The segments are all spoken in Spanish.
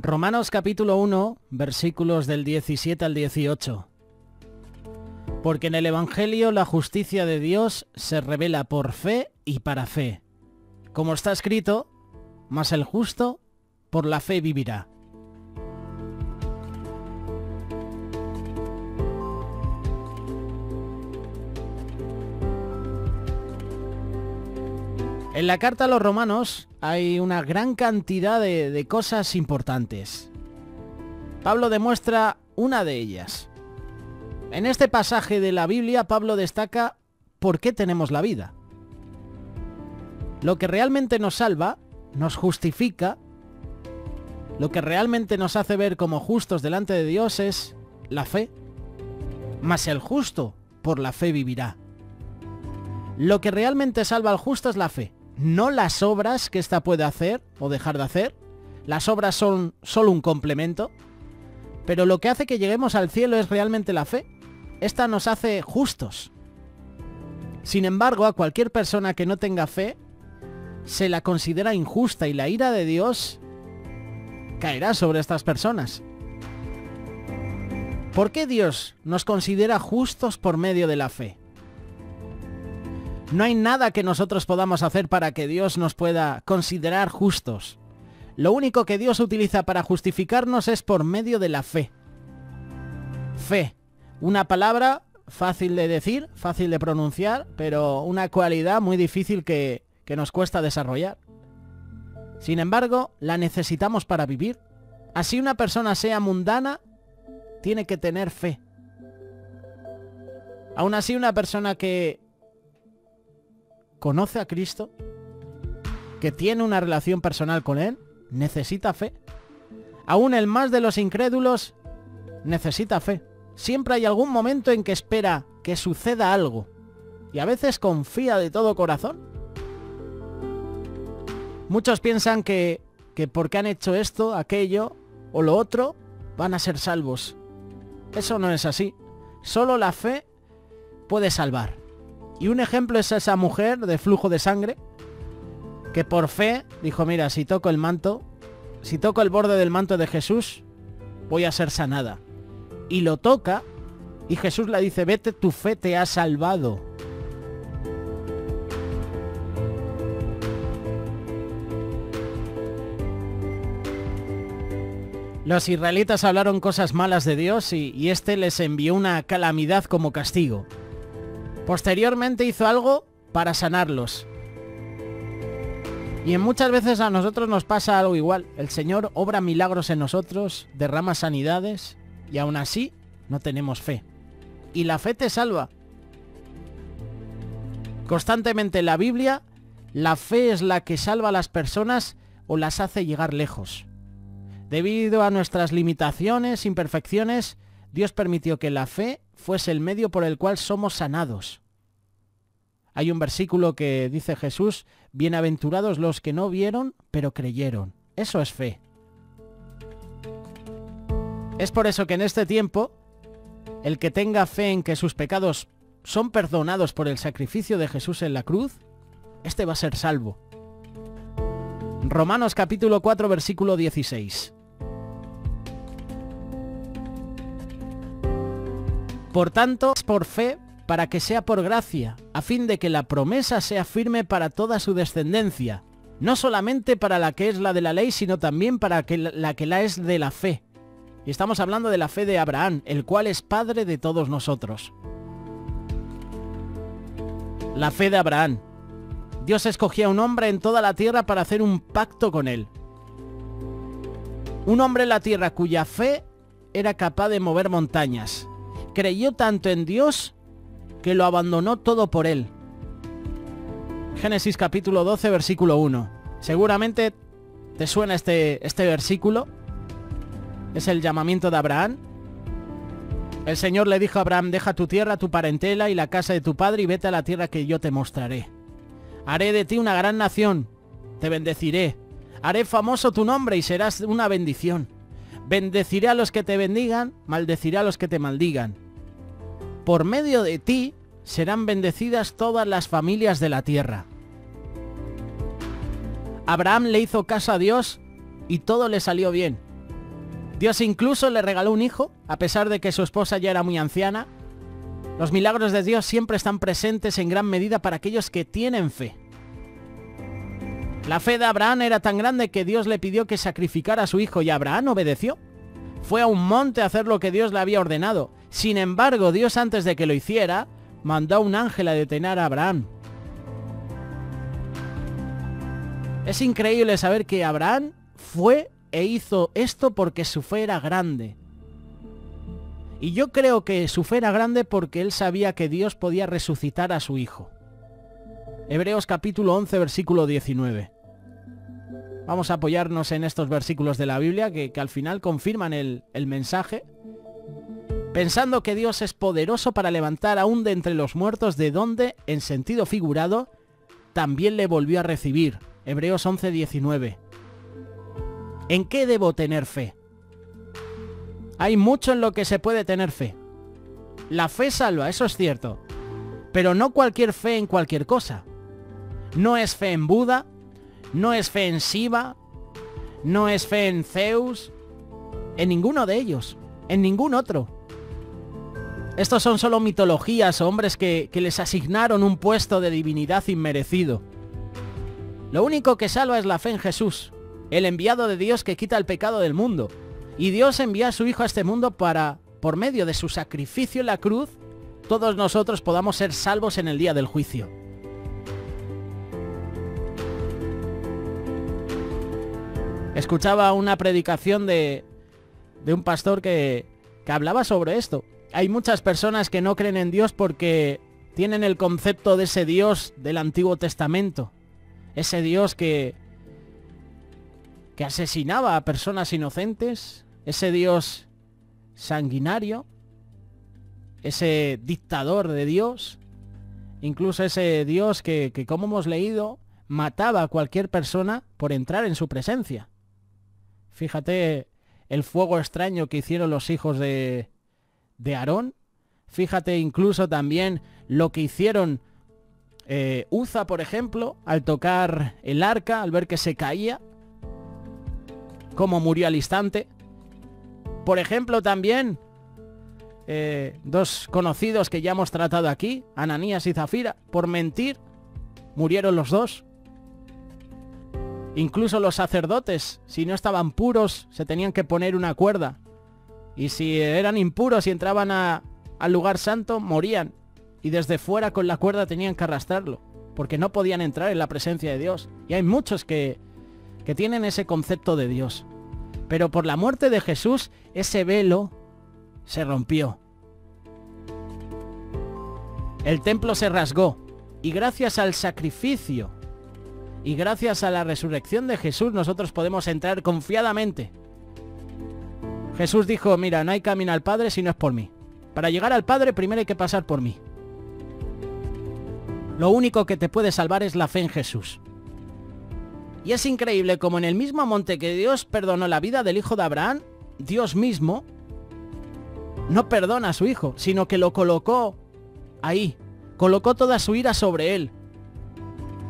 Romanos capítulo 1, versículos del 17 al 18. Porque en el Evangelio la justicia de Dios se revela por fe y para fe. Como está escrito, mas el justo por la fe vivirá. En la carta a los romanos hay una gran cantidad de cosas importantes. Pablo demuestra una de ellas. En este pasaje de la Biblia, Pablo destaca por qué tenemos la vida. Lo que realmente nos salva, nos justifica, lo que realmente nos hace ver como justos delante de Dios es la fe. Mas el justo por la fe vivirá. Lo que realmente salva al justo es la fe. No las obras que ésta puede hacer o dejar de hacer. Las obras son solo un complemento. Pero lo que hace que lleguemos al cielo es realmente la fe. Esta nos hace justos. Sin embargo, a cualquier persona que no tenga fe, se la considera injusta y la ira de Dios caerá sobre estas personas. ¿Por qué Dios nos considera justos por medio de la fe? No hay nada que nosotros podamos hacer para que Dios nos pueda considerar justos. Lo único que Dios utiliza para justificarnos es por medio de la fe. Fe, una palabra fácil de decir, fácil de pronunciar, pero una cualidad muy difícil que nos cuesta desarrollar. Sin embargo, la necesitamos para vivir. Así una persona sea mundana, tiene que tener fe. Aún así, una persona que conoce a Cristo, que tiene una relación personal con Él, necesita fe. Aún el más de los incrédulos necesita fe. Siempre hay algún momento en que espera que suceda algo y a veces confía de todo corazón. Muchos piensan que porque han hecho esto, aquello o lo otro, van a ser salvos. Eso no es así. Solo la fe puede salvar. Y un ejemplo es esa mujer de flujo de sangre que por fe dijo, mira, si toco el manto, si toco el borde del manto de Jesús, voy a ser sanada. Y lo toca y Jesús le dice, vete, tu fe te ha salvado. Los israelitas hablaron cosas malas de Dios y éste les envió una calamidad como castigo. Posteriormente hizo algo para sanarlos. Y muchas veces a nosotros nos pasa algo igual. El Señor obra milagros en nosotros, derrama sanidades y aún así no tenemos fe. Y la fe te salva. Constantemente en la Biblia, la fe es la que salva a las personas o las hace llegar lejos. Debido a nuestras limitaciones, imperfecciones, Dios permitió que la fe fuese el medio por el cual somos sanados. Hay un versículo que dice Jesús, bienaventurados los que no vieron, pero creyeron. Eso es fe. Es por eso que en este tiempo, el que tenga fe en que sus pecados son perdonados por el sacrificio de Jesús en la cruz, este va a ser salvo. Romanos capítulo 4, versículo 16. Por tanto, es por fe, para que sea por gracia, a fin de que la promesa sea firme para toda su descendencia, no solamente para la que es la de la ley, sino también para la que es de la fe. Y estamos hablando de la fe de Abraham, el cual es padre de todos nosotros. La fe de Abraham. Dios escogía a un hombre en toda la tierra para hacer un pacto con él. Un hombre en la tierra cuya fe era capaz de mover montañas. Creyó tanto en Dios que lo abandonó todo por él. Génesis capítulo 12, versículo 1. Seguramente te suena este versículo. Es el llamamiento de Abraham. El Señor le dijo a Abraham, deja tu tierra, tu parentela y la casa de tu padre y vete a la tierra que yo te mostraré. Haré de ti una gran nación, te bendeciré. Haré famoso tu nombre y serás una bendición. Bendeciré a los que te bendigan, maldeciré a los que te maldigan. Por medio de ti serán bendecidas todas las familias de la tierra. Abraham le hizo caso a Dios y todo le salió bien. Dios incluso le regaló un hijo, a pesar de que su esposa ya era muy anciana. Los milagros de Dios siempre están presentes en gran medida para aquellos que tienen fe. La fe de Abraham era tan grande que Dios le pidió que sacrificara a su hijo y Abraham obedeció. Fue a un monte a hacer lo que Dios le había ordenado. Sin embargo, Dios, antes de que lo hiciera, mandó a un ángel a detener a Abraham. Es increíble saber que Abraham fue e hizo esto porque su fe era grande. Y yo creo que su fe era grande porque él sabía que Dios podía resucitar a su hijo. Hebreos capítulo 11, versículo 19. Vamos a apoyarnos en estos versículos de la Biblia que al final confirman el mensaje. Pensando que Dios es poderoso para levantar aún de entre los muertos, de donde, en sentido figurado, también le volvió a recibir. Hebreos 11, 19. ¿En qué debo tener fe? Hay mucho en lo que se puede tener fe. La fe salva, eso es cierto. Pero no cualquier fe en cualquier cosa. No es fe en Buda, no es fe en Shiva, no es fe en Zeus, en ninguno de ellos, en ningún otro. Estos son solo mitologías o hombres que les asignaron un puesto de divinidad inmerecido. Lo único que salva es la fe en Jesús, el enviado de Dios que quita el pecado del mundo. Y Dios envía a su Hijo a este mundo para, por medio de su sacrificio en la cruz, todos nosotros podamos ser salvos en el día del juicio. Escuchaba una predicación de un pastor que hablaba sobre esto. Hay muchas personas que no creen en Dios porque tienen el concepto de ese Dios del Antiguo Testamento. Ese Dios que asesinaba a personas inocentes. Ese Dios sanguinario. Ese dictador de Dios. Incluso ese Dios que como hemos leído, mataba a cualquier persona por entrar en su presencia. Fíjate el fuego extraño que hicieron los hijos de Aarón. Fíjate incluso también lo que hicieron Uza, por ejemplo, al tocar el arca, al ver que se caía, cómo murió al instante. Por ejemplo, también dos conocidos que ya hemos tratado aquí, Ananías y Zafira, por mentir, murieron los dos. Incluso los sacerdotes, si no estaban puros, se tenían que poner una cuerda. Y si eran impuros y entraban al lugar santo, morían. Y desde fuera con la cuerda tenían que arrastrarlo, porque no podían entrar en la presencia de Dios. Y hay muchos que tienen ese concepto de Dios. Pero por la muerte de Jesús, ese velo se rompió. El templo se rasgó. Y gracias al sacrificio y gracias a la resurrección de Jesús, nosotros podemos entrar confiadamente. Jesús dijo, mira, no hay camino al Padre si no es por mí. Para llegar al Padre primero hay que pasar por mí. Lo único que te puede salvar es la fe en Jesús. Y es increíble como en el mismo monte que Dios perdonó la vida del hijo de Abraham, Dios mismo no perdona a su hijo, sino que lo colocó ahí. Colocó toda su ira sobre él.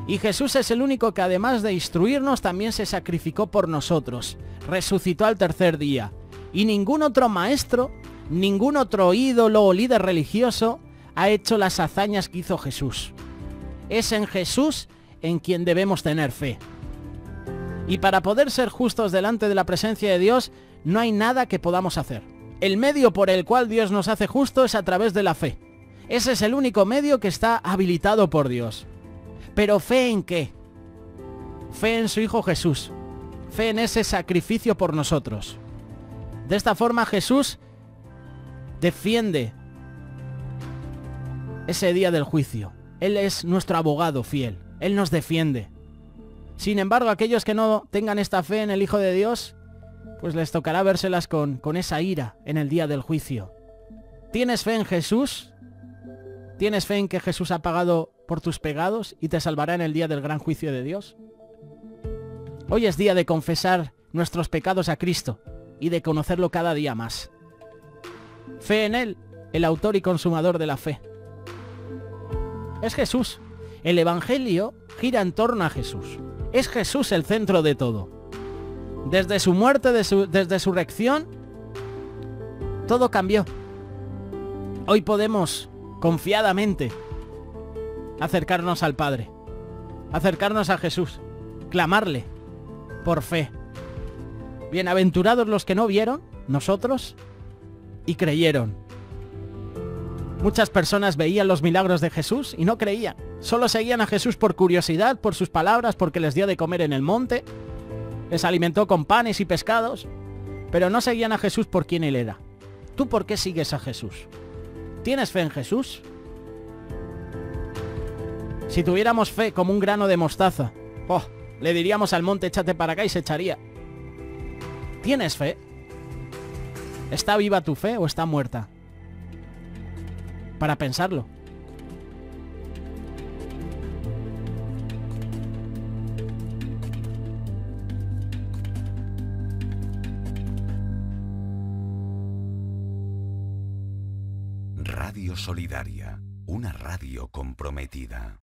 Y Jesús es el único que además de instruirnos también se sacrificó por nosotros. Resucitó al tercer día. Y ningún otro maestro, ningún otro ídolo o líder religioso ha hecho las hazañas que hizo Jesús. Es en Jesús en quien debemos tener fe. Y para poder ser justos delante de la presencia de Dios, no hay nada que podamos hacer. El medio por el cual Dios nos hace justos es a través de la fe. Ese es el único medio que está habilitado por Dios. ¿Pero fe en qué? Fe en su Hijo Jesús. Fe en ese sacrificio por nosotros. De esta forma Jesús defiende ese día del juicio. Él es nuestro abogado fiel. Él nos defiende. Sin embargo, aquellos que no tengan esta fe en el Hijo de Dios, pues les tocará vérselas con esa ira en el día del juicio. ¿Tienes fe en Jesús? ¿Tienes fe en que Jesús ha pagado por tus pecados y te salvará en el día del gran juicio de Dios? Hoy es día de confesar nuestros pecados a Cristo y de conocerlo cada día más. Fe en Él, el autor y consumador de la fe. Es Jesús. El Evangelio gira en torno a Jesús. Es Jesús el centro de todo. Desde su muerte, desde su resurrección, Todo cambió. Hoy podemos, confiadamente, acercarnos al Padre, acercarnos a Jesús, clamarle por fe. Bienaventurados los que no vieron, nosotros, y creyeron. Muchas personas veían los milagros de Jesús y no creían. Solo seguían a Jesús por curiosidad, por sus palabras, porque les dio de comer en el monte, les alimentó con panes y pescados, pero no seguían a Jesús por quien Él era. ¿Tú por qué sigues a Jesús? ¿Tienes fe en Jesús? Si tuviéramos fe como un grano de mostaza, le diríamos al monte, échate para acá y se echaría. ¿Tienes fe? ¿Está viva tu fe o está muerta? Para pensarlo. Radio Solidaria, una radio comprometida.